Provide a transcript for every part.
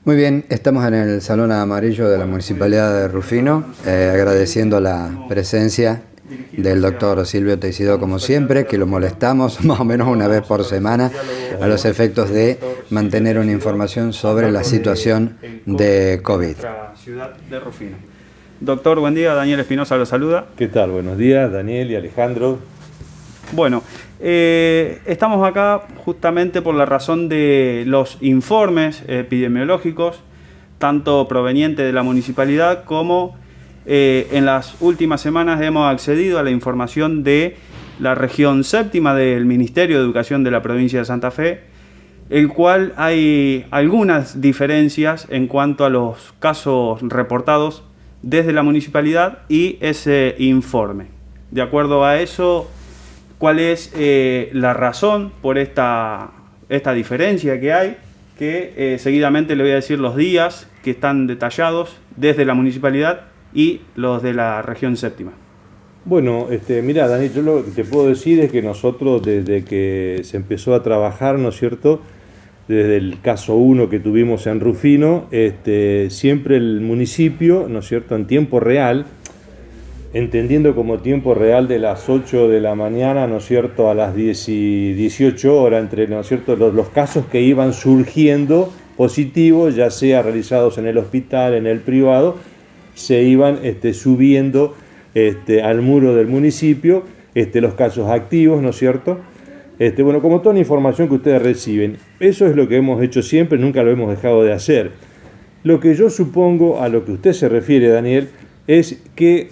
Muy bien, estamos en el Salón Amarillo de la Municipalidad de Rufino, agradeciendo la presencia del doctor Silvio Teisidó, como siempre, que lo molestamos más o menos una vez por semana a los efectos de mantener una información sobre la situación de COVID. Ciudad de Rufino. Doctor, buen día, Daniel Espinosa lo saluda. ¿Qué tal? Buenos días, Daniel y Alejandro. Bueno, estamos acá justamente por la razón de los informes epidemiológicos, tanto provenientes de la municipalidad como en las últimas semanas hemos accedido a la información de la región séptima del Ministerio de Educación de la provincia de Santa Fe, el cual hay algunas diferencias en cuanto a los casos reportados desde la municipalidad y ese informe. De acuerdo a eso, ¿cuál es la razón por esta diferencia que hay? Que seguidamente le voy a decir los días que están detallados desde la municipalidad y los de la región séptima. Bueno, mira, Daniel, yo lo que te puedo decir es que nosotros desde que se empezó a trabajar, ¿no es cierto?, desde el caso 1 que tuvimos en Rufino, siempre el municipio, ¿no es cierto?, en tiempo real, entendiendo como tiempo real de las 8 de la mañana, ¿no es cierto?, a las 10 y 18 horas, entre, ¿no es cierto?, los casos que iban surgiendo positivos, ya sea realizados en el hospital, en el privado, se iban subiendo al muro del municipio los casos activos, ¿no es cierto?, bueno, como toda la información que ustedes reciben. Eso es lo que hemos hecho siempre, nunca lo hemos dejado de hacer. Lo que yo supongo, a lo que usted se refiere, Daniel, es que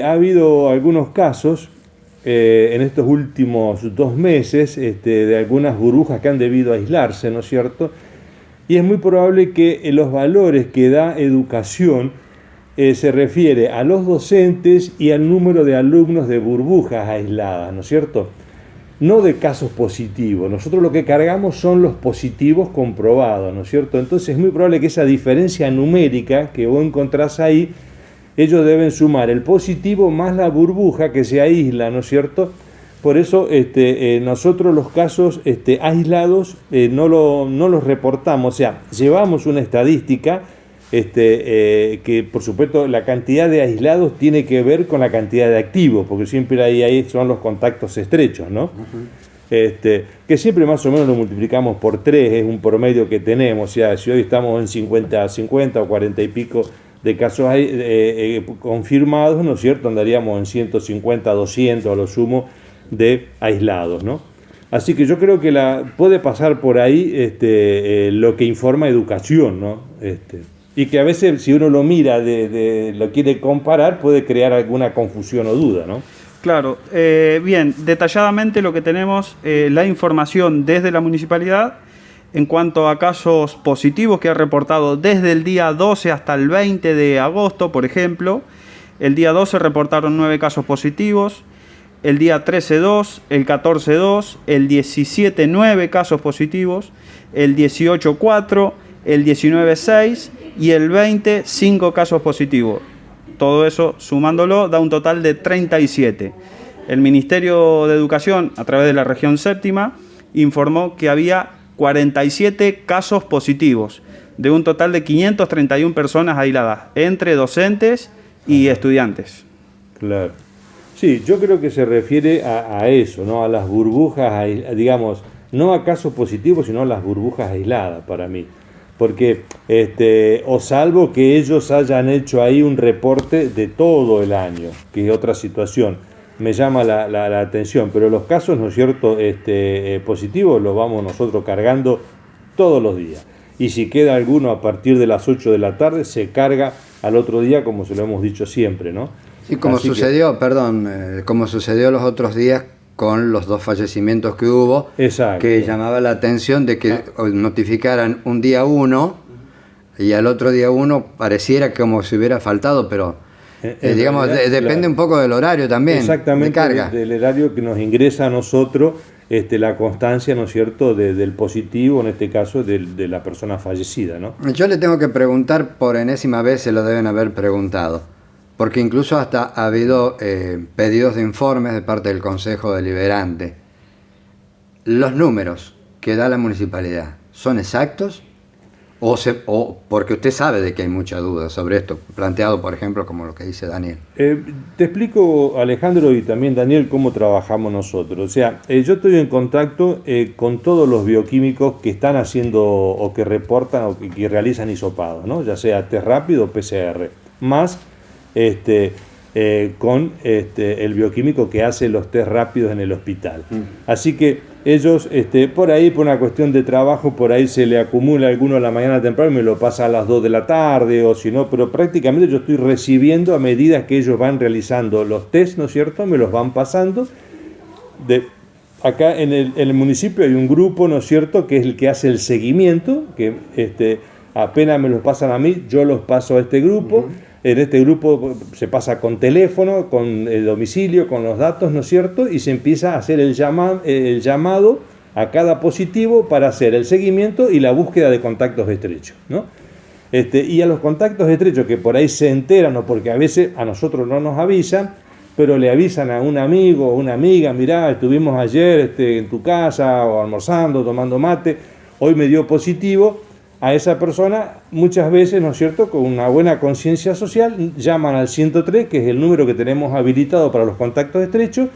ha habido algunos casos en estos últimos 2 meses de algunas burbujas que han debido aislarse, ¿no es cierto? Y es muy probable que los valores que da educación se refiere a los docentes y al número de alumnos de burbujas aisladas, ¿no es cierto?, no de casos positivos. Nosotros lo que cargamos son los positivos comprobados, ¿no es cierto? Entonces es muy probable que esa diferencia numérica que vos encontrás ahí, ellos deben sumar el positivo más la burbuja que se aísla, ¿no es cierto? Por eso nosotros los casos aislados no los reportamos, o sea, llevamos una estadística que por supuesto la cantidad de aislados tiene que ver con la cantidad de activos, porque siempre ahí son los contactos estrechos, ¿no? Que siempre más o menos lo multiplicamos por 3, es un promedio que tenemos, o sea, si hoy estamos en 50 o 40 y pico de casos confirmados, ¿no es cierto?, andaríamos en 150, 200 a lo sumo de aislados, ¿no? Así que yo creo que puede pasar por ahí lo que informa educación, ¿no? Y que a veces si uno lo mira, lo quiere comparar, puede crear alguna confusión o duda, ¿no? Claro, bien, detalladamente lo que tenemos, la información desde la municipalidad en cuanto a casos positivos que ha reportado desde el día 12 hasta el 20 de agosto, por ejemplo. El día 12 reportaron 9 casos positivos, el día 13 2, el 14 2, el 17 9 casos positivos, el 18 4, el 19 6 y el 20 5 casos positivos. Todo eso sumándolo da un total de 37. El Ministerio de Educación, a través de la región séptima, informó que había 47 casos positivos, de un total de 531 personas aisladas, entre docentes y estudiantes. Claro. Sí, yo creo que se refiere a eso, ¿no? A las burbujas, digamos, no a casos positivos, sino a las burbujas aisladas para mí. Porque, o salvo que ellos hayan hecho ahí un reporte de todo el año, que es otra situación, me llama la atención, pero los casos, ¿no es cierto?, positivos los vamos nosotros cargando todos los días. Y si queda alguno a partir de las 8 de la tarde, se carga al otro día, como se lo hemos dicho siempre, ¿no? Sí, como sucedió los otros días con los 2 fallecimientos que hubo. Exacto. Que llamaba la atención de que notificaran un día 1 y al otro día 1 pareciera como si hubiera faltado, pero digamos, depende un poco del horario también. Exactamente, de carga. Del horario que nos ingresa a nosotros la constancia, ¿no es cierto?, del positivo, en este caso de la persona fallecida, ¿no? Yo le tengo que preguntar por enésima vez, se lo deben haber preguntado, porque incluso hasta ha habido pedidos de informes de parte del Consejo Deliberante. ¿Los números que da la municipalidad son exactos O porque usted sabe de que hay mucha duda sobre esto, planteado, por ejemplo, como lo que dice Daniel. Te explico, Alejandro, y también Daniel, cómo trabajamos nosotros. O sea, yo estoy en contacto con todos los bioquímicos que están haciendo o que reportan o que realizan hisopados, ¿no? Ya sea test rápido o PCR, más con el bioquímico que hace los test rápidos en el hospital. Así que ellos, por ahí, por una cuestión de trabajo, por ahí se le acumula alguno a la mañana temprano y me lo pasa a las 2 de la tarde, o si no, pero prácticamente yo estoy recibiendo a medida que ellos van realizando los test, ¿no es cierto? Me los van pasando. Acá en el municipio hay un grupo, ¿no es cierto?, que es el que hace el seguimiento, que apenas me los pasan a mí, yo los paso a este grupo. En este grupo se pasa con teléfono, con el domicilio, con los datos, ¿no es cierto? Y se empieza a hacer el llamado a cada positivo para hacer el seguimiento y la búsqueda de contactos estrechos, ¿no? Y a los contactos estrechos que por ahí se enteran, o porque a veces a nosotros no nos avisan, pero le avisan a un amigo o una amiga: mirá, estuvimos ayer en tu casa o almorzando, tomando mate, hoy me dio positivo. A esa persona, muchas veces, ¿no es cierto?, con una buena conciencia social, llaman al 103, que es el número que tenemos habilitado para los contactos estrechos,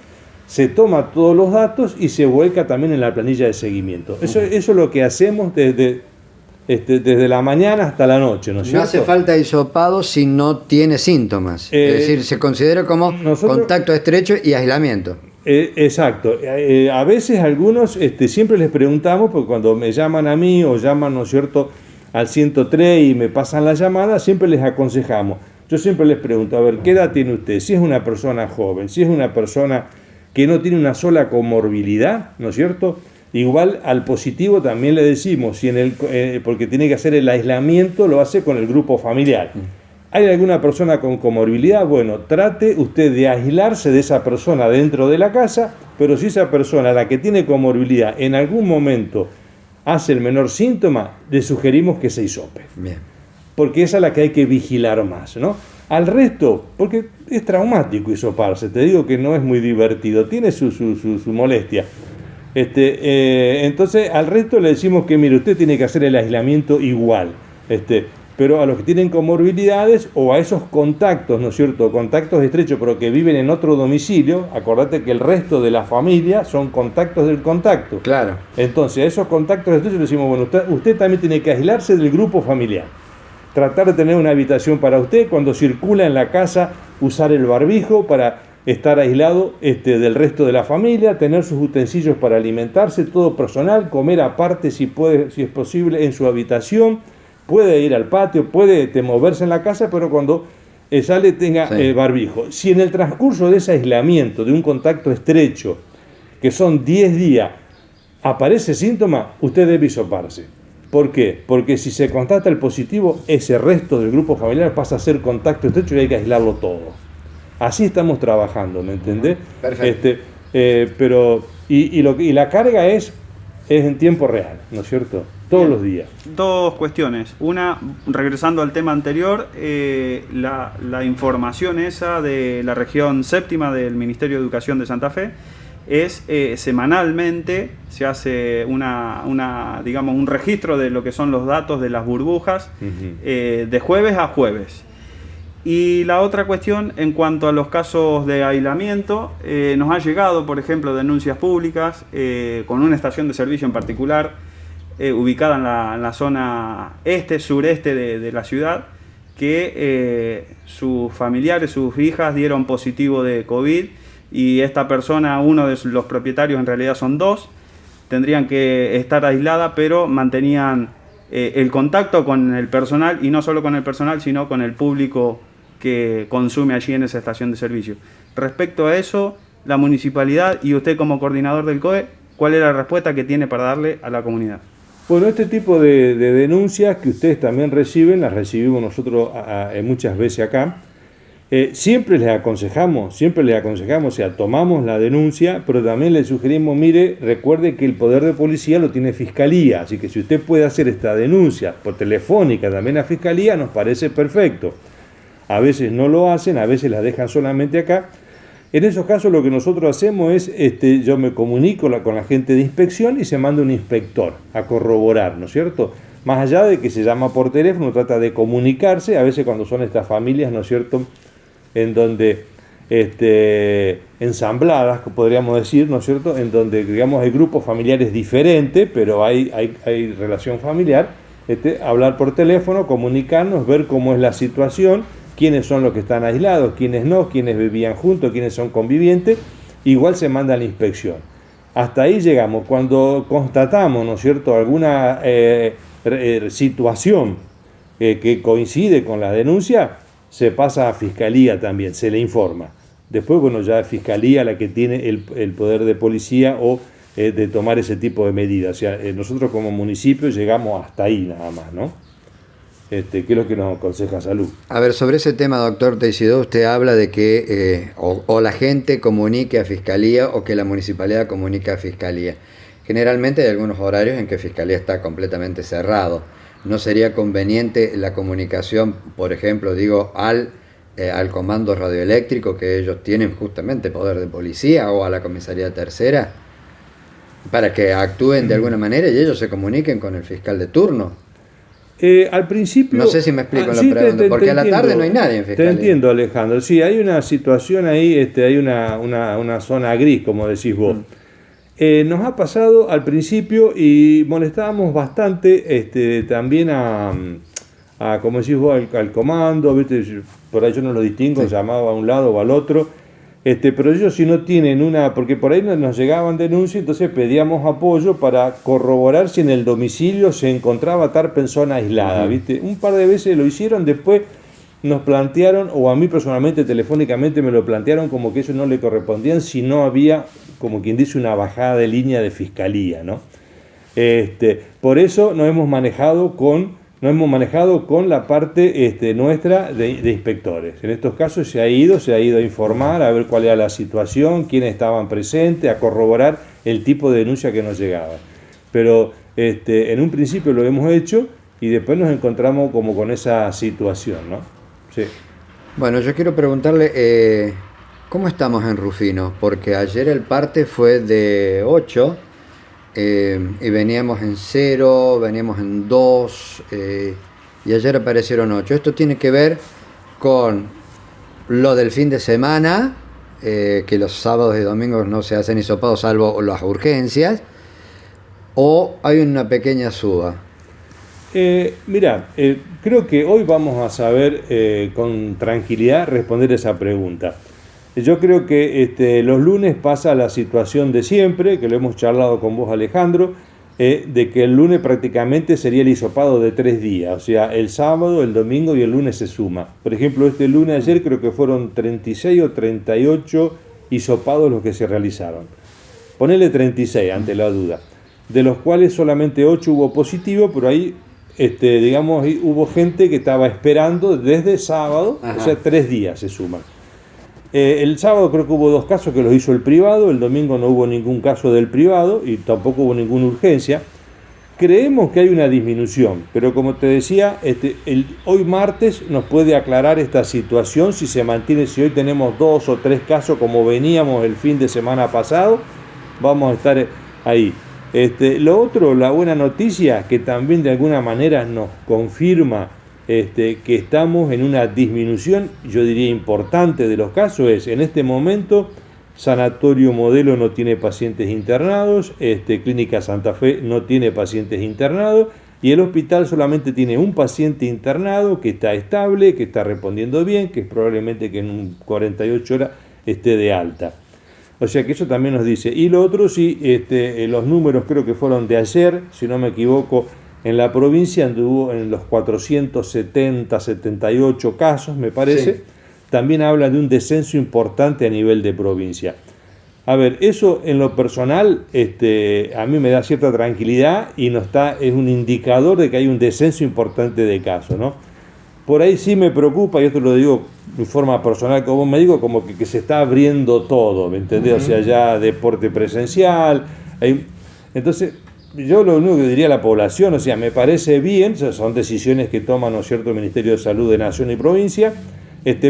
se toma todos los datos y se vuelca también en la planilla de seguimiento. Eso es lo que hacemos desde la mañana hasta la noche, ¿no es cierto? No hace falta hisopado si no tiene síntomas. Es decir, se considera como contacto estrecho y aislamiento. Exacto. A veces algunos siempre les preguntamos, porque cuando me llaman a mí o llaman, ¿no es cierto?, al 103 y me pasan la llamada, siempre les aconsejamos. Yo siempre les pregunto: a ver, ¿qué edad tiene usted? Si es una persona joven, si es una persona que no tiene una sola comorbilidad, ¿no es cierto? Igual al positivo también le decimos, si porque tiene que hacer el aislamiento, lo hace con el grupo familiar. ¿Hay alguna persona con comorbilidad? Bueno, trate usted de aislarse de esa persona dentro de la casa, pero si esa persona, la que tiene comorbilidad, en algún momento hace el menor síntoma, le sugerimos que se hisope. Bien. Porque esa es la que hay que vigilar más, ¿no? Al resto, porque es traumático hisoparse, te digo que no es muy divertido, tiene su molestia. Entonces, al resto le decimos que, mire, usted tiene que hacer el aislamiento igual. Pero a los que tienen comorbilidades o a esos contactos, ¿no es cierto?, contactos estrechos pero que viven en otro domicilio, acordate que el resto de la familia son contactos del contacto. Claro. Entonces, a esos contactos estrechos le decimos: bueno, usted también tiene que aislarse del grupo familiar. Tratar de tener una habitación para usted, cuando circula en la casa, usar el barbijo para estar aislado del resto de la familia, tener sus utensilios para alimentarse, todo personal, comer aparte si es posible en su habitación. Puede ir al patio, puede moverse en la casa, pero cuando sale tenga barbijo. Si en el transcurso de ese aislamiento, de un contacto estrecho, que son 10 días, aparece síntoma, usted debe hisoparse. ¿Por qué? Porque si se constata el positivo, ese resto del grupo familiar pasa a ser contacto estrecho y hay que aislarlo todo. Así estamos trabajando, ¿me entendés? Perfecto. Y la carga es en tiempo real, ¿no es cierto? Todos los días. Dos cuestiones. Una, regresando al tema anterior, la información esa de la región séptima del Ministerio de Educación de Santa Fe es semanalmente se hace digamos, un registro de lo que son los datos de las burbujas de jueves a jueves. Y la otra cuestión, en cuanto a los casos de aislamiento, nos ha llegado, por ejemplo, denuncias públicas con una estación de servicio en particular ubicada en la zona sureste de la ciudad, que sus familiares, sus hijas dieron positivo de COVID, y esta persona, uno de los propietarios, en realidad son dos, tendrían que estar aisladas, pero mantenían el contacto con el personal, y no solo con el personal, sino con el público que consume allí en esa estación de servicio. Respecto a eso, la municipalidad y usted como coordinador del COE, ¿cuál es la respuesta que tiene para darle a la comunidad? Bueno, este tipo de denuncias que ustedes también reciben, las recibimos nosotros muchas veces acá. Siempre les aconsejamos, o sea, tomamos la denuncia, pero también les sugerimos: mire, recuerde que el poder de policía lo tiene Fiscalía, así que si usted puede hacer esta denuncia por telefónica también a Fiscalía, nos parece perfecto. A veces no lo hacen, a veces la dejan solamente acá. En esos casos lo que nosotros hacemos es, yo me comunico con la gente de inspección y se manda un inspector a corroborar, ¿no es cierto? más allá de que se llama por teléfono, trata de comunicarse, a veces cuando son estas familias, ¿no es cierto?, en donde ensambladas, podríamos decir, ¿no es cierto?, en donde, digamos, hay grupos familiares diferentes, pero hay relación familiar, hablar por teléfono, comunicarnos, ver cómo es la situación, quiénes son los que están aislados, quiénes no, quiénes vivían juntos, quiénes son convivientes, igual se manda a la inspección. Hasta ahí llegamos. Cuando constatamos, ¿no es cierto?, alguna situación que coincide con la denuncia, se pasa a Fiscalía también, se le informa. Después, bueno, ya es Fiscalía la que tiene el poder de policía o de tomar ese tipo de medidas. O sea, nosotros como municipio llegamos hasta ahí nada más, ¿no? ¿Qué es lo que nos aconseja Salud? A ver, sobre ese tema, doctor Teixido, usted habla de que o la gente comunique a Fiscalía o que la municipalidad comunique a Fiscalía. Generalmente hay algunos horarios en que Fiscalía está completamente cerrado. ¿No sería conveniente la comunicación, por ejemplo, digo, al comando radioeléctrico, que ellos tienen justamente poder de policía, o a la comisaría tercera, para que actúen de alguna manera y ellos se comuniquen con el fiscal de turno? Al principio... No sé si me explico la pregunta, porque a la tarde no hay nadie en Fiscalía. Te entiendo, Alejandro. Sí, hay una situación ahí, hay una zona gris, como decís vos. Nos ha pasado al principio y molestábamos bastante también como decís vos, al comando, ¿viste? Por ahí yo no lo distingo, sí. Llamaba a un lado o al otro, pero ellos si no tienen porque por ahí nos llegaban denuncias, entonces pedíamos apoyo para corroborar si en el domicilio se encontraba tal persona aislada, ¿viste? Un par de veces lo hicieron, después nos plantearon, o a mí personalmente telefónicamente me lo plantearon como que ellos no le correspondían si no había, como quien dice, una bajada de línea de Fiscalía, ¿no? Por eso nos hemos manejado con la parte nuestra de inspectores. En estos casos se ha ido a informar, a ver cuál era la situación, quiénes estaban presentes, a corroborar el tipo de denuncia que nos llegaba. Pero en un principio lo hemos hecho y después nos encontramos como con esa situación, ¿no? Sí. Bueno, yo quiero preguntarle, ¿cómo estamos en Rufino? Porque ayer el parte fue de 8, y veníamos en 0, veníamos en 2, y ayer aparecieron 8. Esto tiene que ver con lo del fin de semana, que los sábados y domingos no se hacen hisopados salvo las urgencias, o hay una pequeña suba. Mira, creo que hoy vamos a saber con tranquilidad responder esa pregunta. Yo creo que los lunes pasa la situación de siempre, que lo hemos charlado con vos, Alejandro, de que el lunes prácticamente sería el hisopado de 3 días, o sea, el sábado, el domingo y el lunes se suma. Por ejemplo, este lunes ayer creo que fueron 36 o 38 hisopados los que se realizaron. Ponele 36 ante la duda, de los cuales solamente 8 hubo positivo, pero ahí digamos, hubo gente que estaba esperando desde sábado, o sea, 3 días se suman. El sábado creo que hubo 2 casos que los hizo el privado, el domingo no hubo ningún caso del privado y tampoco hubo ninguna urgencia. Creemos que hay una disminución, pero como te decía, hoy martes nos puede aclarar esta situación si se mantiene, si hoy tenemos 2 o 3 casos como veníamos el fin de semana pasado, vamos a estar ahí. Lo otro, la buena noticia, que también de alguna manera nos confirma que estamos en una disminución, yo diría importante, de los casos, es en este momento Sanatorio Modelo no tiene pacientes internados, Clínica Santa Fe no tiene pacientes internados y el hospital solamente tiene un paciente internado que está estable, que está respondiendo bien, que es probablemente que en 48 horas esté de alta. O sea que eso también nos dice. Y lo otro, sí, los números creo que fueron de ayer, si no me equivoco, en la provincia anduvo en los 470, 78 casos, me parece. Sí. También habla de un descenso importante a nivel de provincia. A ver, eso en lo personal a mí me da cierta tranquilidad y es un indicador de que hay un descenso importante de casos, ¿no? Por ahí sí me preocupa, y esto lo digo de forma personal como médico, como que se está abriendo todo, ¿me entendés? Uh-huh. O sea, ya deporte presencial. Entonces, yo lo único que diría a la población, o sea, me parece bien, o sea, son decisiones que toma, ¿no es cierto?, el Ministerio de Salud de Nación y Provincia,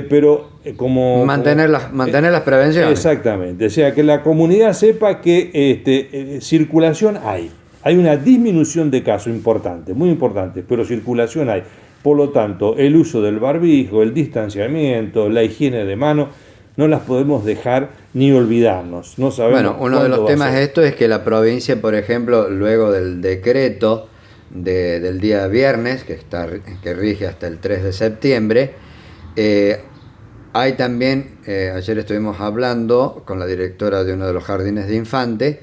pero como... Mantener las prevenciones. Exactamente, o sea, que la comunidad sepa que circulación hay. hay una disminución de casos importante, muy importante, pero circulación hay. Por lo tanto, el uso del barbijo, el distanciamiento, la higiene de mano, no las podemos dejar ni olvidarnos. No sabemos. Bueno, uno de los temas de esto es que la provincia, por ejemplo, luego del decreto del día viernes, que rige hasta el 3 de septiembre, hay también, ayer estuvimos hablando con la directora de uno de los jardines de infantes,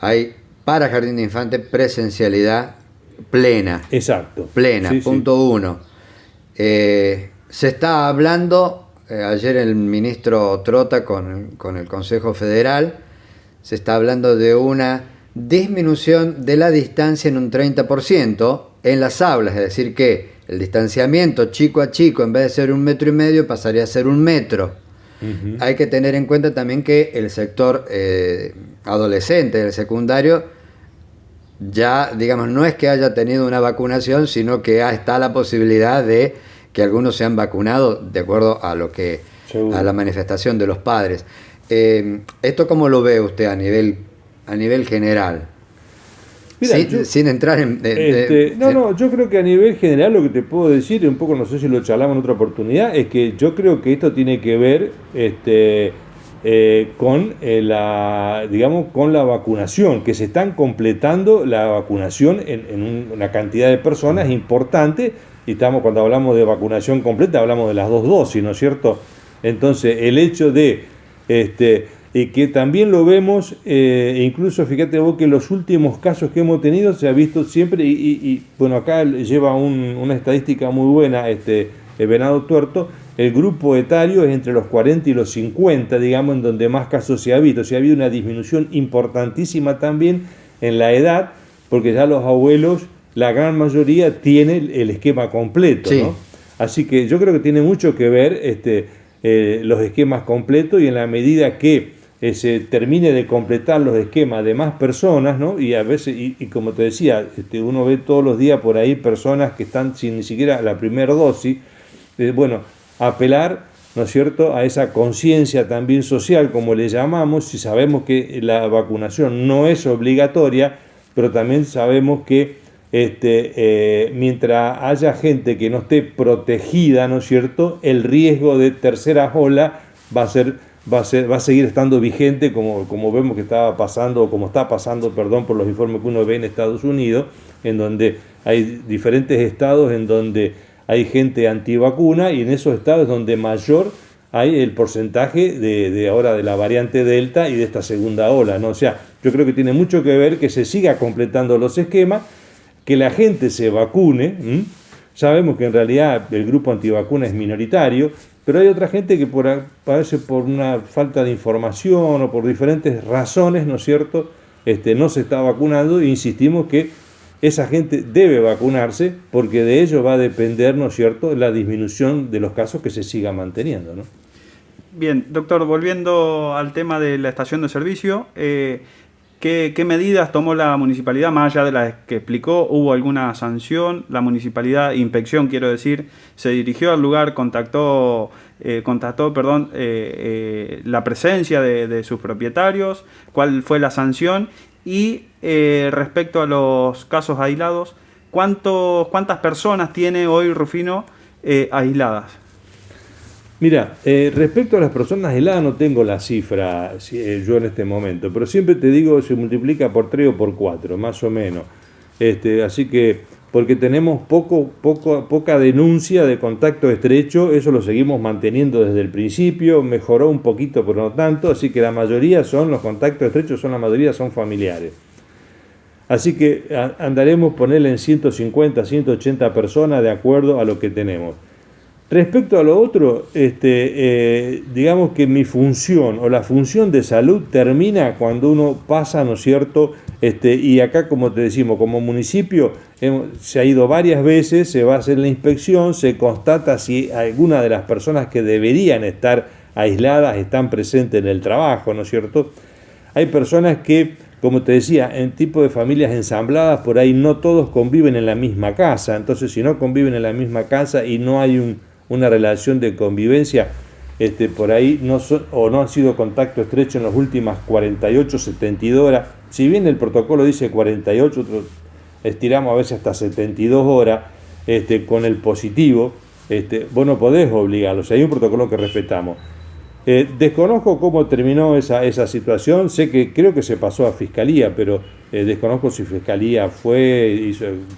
hay para jardín de infantes presencialidad plena. Exacto. Plena, sí, punto 1. Se está hablando... ayer el ministro Trota con el Consejo Federal se está hablando de una disminución de la distancia en un 30% en las aulas, es decir que el distanciamiento chico a chico en vez de ser 1,5 metros pasaría a ser 1 metro. Uh-huh. Hay que tener en cuenta también que el sector adolescente del secundario ya, digamos, no es que haya tenido una vacunación, sino que está la posibilidad de que algunos se han vacunado de acuerdo a lo que a la manifestación de los padres. ¿Esto cómo lo ve usted a nivel general? Mira, sin entrar en... yo creo que a nivel general lo que te puedo decir, un poco no sé si lo charlamos en otra oportunidad, es que yo creo que esto tiene que ver con con la vacunación, que se están completando la vacunación en una cantidad de personas importante. Y cuando hablamos de vacunación completa, hablamos de las 2 dosis, ¿no es cierto? Entonces, el hecho de, y que también lo vemos, incluso fíjate vos que los últimos casos que hemos tenido se ha visto siempre, y bueno, acá lleva una estadística muy buena, Venado Tuerto, el grupo etario es entre los 40 y los 50, digamos, en donde más casos se ha visto. O sea, ha habido una disminución importantísima también en la edad, porque ya los abuelos, la gran mayoría tiene el esquema completo, sí. ¿No? Así que yo creo que tiene mucho que ver los esquemas completos, y en la medida que se termine de completar los esquemas de más personas, ¿no? Y a veces, y como te decía, uno ve todos los días por ahí personas que están sin ni siquiera la primera dosis, apelar, ¿no es cierto?, a esa conciencia también social, como le llamamos, si sabemos que la vacunación no es obligatoria, pero también sabemos que mientras haya gente que no esté protegida, ¿no es cierto?, el riesgo de tercera ola va a seguir estando vigente, como vemos que estaba pasando, como está pasando, por los informes que uno ve en Estados Unidos, en donde hay diferentes estados en donde hay gente antivacuna, y en esos estados donde mayor hay el porcentaje de ahora de la variante Delta y de esta segunda ola, ¿no? O sea, yo creo que tiene mucho que ver que se siga completando los esquemas, que la gente se vacune. Sabemos que en realidad el grupo antivacuna es minoritario, pero hay otra gente que parece por una falta de información o por diferentes razones, ¿no es cierto?, no se está vacunando, e insistimos que esa gente debe vacunarse, porque de ello va a depender, ¿no es cierto?, la disminución de los casos que se siga manteniendo, ¿no? Bien, doctor, volviendo al tema de la estación de servicio, ¿qué medidas tomó la municipalidad, más allá de las que explicó? ¿Hubo alguna sanción? La municipalidad, inspección quiero decir, se dirigió al lugar, constató la presencia de sus propietarios, ¿cuál fue la sanción? Y respecto a los casos aislados, ¿cuántas personas tiene hoy Rufino aisladas? Mira, respecto a las personas aisladas no tengo la cifra yo en este momento, pero siempre te digo, se multiplica por 3 o por 4, más o menos. Así que, porque tenemos poca denuncia de contacto estrecho, eso lo seguimos manteniendo desde el principio, mejoró un poquito pero no tanto, así que la mayoría los contactos estrechos la mayoría son familiares. Así que andaremos ponerle en 150, 180 personas de acuerdo a lo que tenemos. Respecto a lo otro, digamos que mi función o la función de salud termina cuando uno pasa, ¿no es cierto? Y acá, como te decimos, como municipio se ha ido varias veces, se va a hacer la inspección, se constata si alguna de las personas que deberían estar aisladas están presentes en el trabajo, ¿no es cierto? Hay personas que, como te decía, en tipo de familias ensambladas, por ahí no todos conviven en la misma casa. Entonces, si no conviven en la misma casa y no hay una relación de convivencia, por ahí no han sido contacto estrecho en las últimas 48, 72 horas. Si bien el protocolo dice 48, estiramos a veces hasta 72 horas con el positivo, vos no podés obligarlos, hay un protocolo que respetamos. Desconozco cómo terminó esa situación, creo que se pasó a Fiscalía, pero desconozco si Fiscalía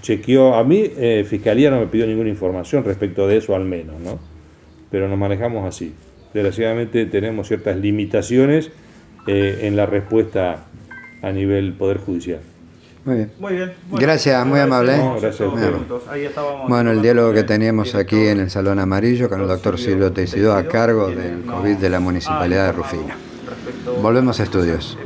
chequeó. A mí Fiscalía no me pidió ninguna información respecto de eso, al menos, ¿no? Pero nos manejamos así. Desgraciadamente tenemos ciertas limitaciones en la respuesta a nivel Poder Judicial. Muy bien. Muy bien. Gracias, muy amable. No, gracias. Ahí estábamos. Bueno, el diálogo que teníamos aquí en el Salón Amarillo con el doctor Silvio Teisidó a cargo del COVID de la Municipalidad de Rufino. Volvemos a estudios.